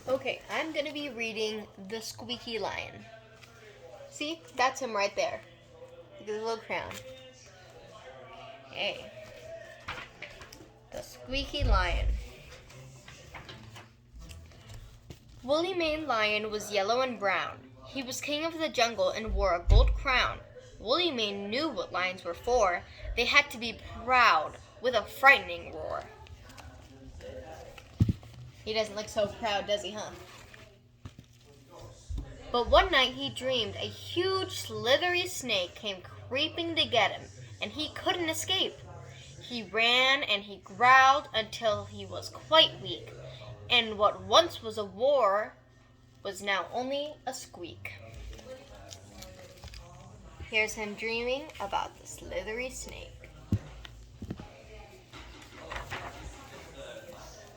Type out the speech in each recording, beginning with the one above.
Okay, I'm gonna be reading The Squeaky Lion. See? That's him right there. Look at his little crown. Hey. The Squeaky Lion. Woolly Maned Lion was yellow and brown. He was king of the jungle and wore a gold crown. Woolly Mane knew what lions were for. They had to be proud with a frightening roar. He doesn't look so proud, does he, huh? But one night he dreamed a huge, slithery snake came creeping to get him, and he couldn't escape. He ran and he growled until he was quite weak, and what once was a roar was now only a squeak. Here's him dreaming about the slithery snake.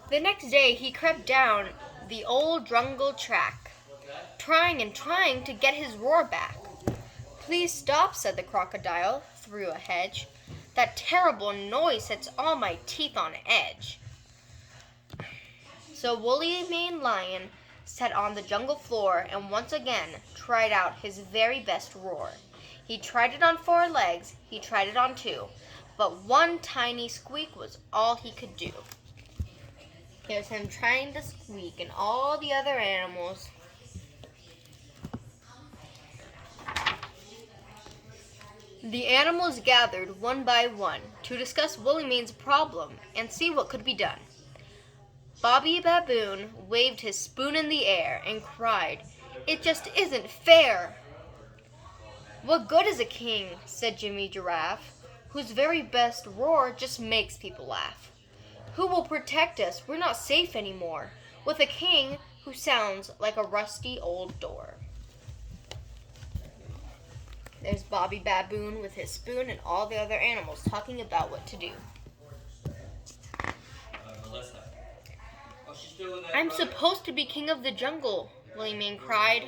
The next day he crept down the old jungle track, trying and trying to get his roar back. "Please stop," said the crocodile through a hedge. "That terrible noise sets all my teeth on edge." So Woolly Maned Lion sat on the jungle floor and once again tried out his very best roar. He tried it on 4 legs, he tried it on 2, but one tiny squeak was all he could do. Here's him trying to squeak and all the other animals. The animals gathered one by one to discuss Woolly Mane's problem and see what could be done. Bobby Baboon waved his spoon in the air and cried, "It just isn't fair." "What good is a king?" said Jimmy Giraffe, "whose very best roar just makes people laugh? Who will protect us? We're not safe anymore with a king who sounds like a rusty old door." There's Bobby Baboon with his spoon and all the other animals talking about what to do. "I'm supposed to be king of the jungle," Woolly Mane cried.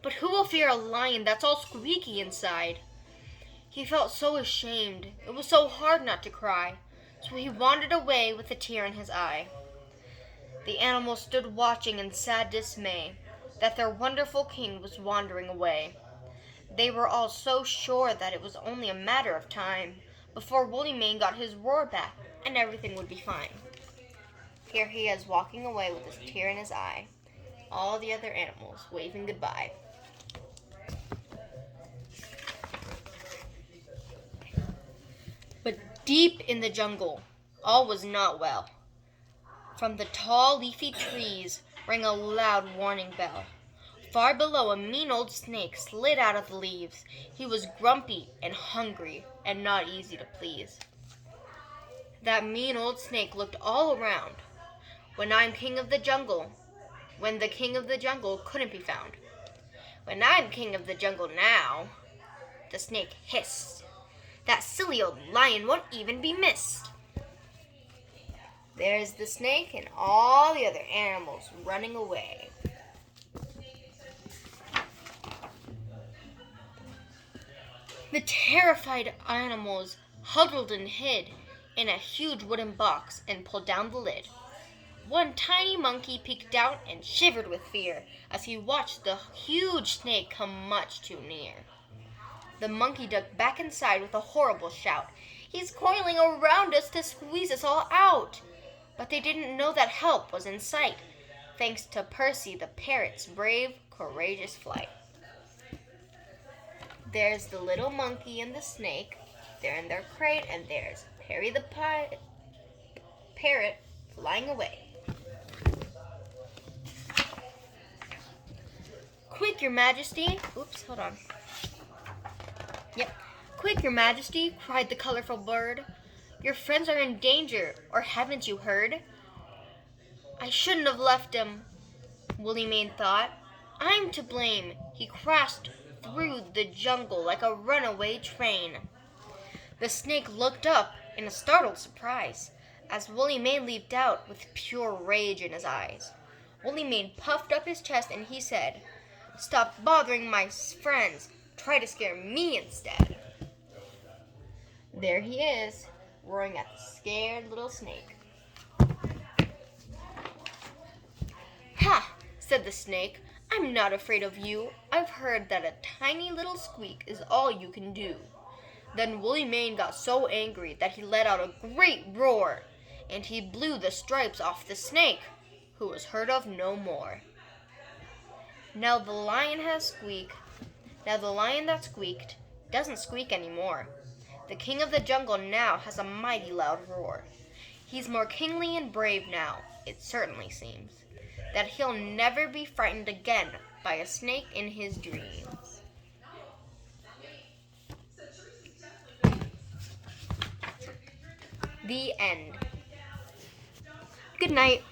"But who will fear a lion that's all squeaky inside?" He felt so ashamed. It was so hard not to cry. So he wandered away with a tear in his eye. The animals stood watching in sad dismay that their wonderful king was wandering away. They were all so sure that it was only a matter of time before Woolly Mane got his roar back and everything would be fine. Here he is walking away with his tear in his eye. All the other animals waving goodbye. But deep in the jungle, all was not well. From the tall, leafy trees rang a loud warning bell. Far below, a mean old snake slid out of the leaves. He was grumpy and hungry and not easy to please. That mean old snake looked all around. When the king of the jungle couldn't be found. "When I'm king of the jungle now," the snake hissed, "that silly old lion won't even be missed." There's the snake and all the other animals running away. The terrified animals huddled and hid in a huge wooden box and pulled down the lid. One tiny monkey peeked out and shivered with fear as he watched the huge snake come much too near. The monkey ducked back inside with a horrible shout. "He's coiling around us to squeeze us all out." But they didn't know that help was in sight, thanks to Percy the parrot's brave, courageous flight. There's the little monkey and the snake. They're in their crate, and there's Perry the parrot flying away. "Quick, Your Majesty!" Oops, hold on. "Quick, Your Majesty!" cried the colorful bird. "Your friends are in danger, or haven't you heard?" "I shouldn't have left him," Woolly Mane thought. "I'm to blame. He crashed through the jungle like a runaway train." The snake looked up in a startled surprise as Woolly Mane leaped out with pure rage in his eyes. Woolly Mane puffed up his chest and he said, "Stop bothering my friends. Try to scare me instead." There he is, roaring at the scared little snake. "Ha! said the snake. "I'm not afraid of you. I've heard that a tiny little squeak is all you can do." Then Willie Mane got so angry that he let out a great roar, and he blew the stripes off the snake, who was heard of no more. Now the lion has squeaked. Now the lion that squeaked doesn't squeak anymore. The king of the jungle now has a mighty loud roar. He's more kingly and brave now, it certainly seems, that he'll never be frightened again by a snake in his dreams. The end. Good night.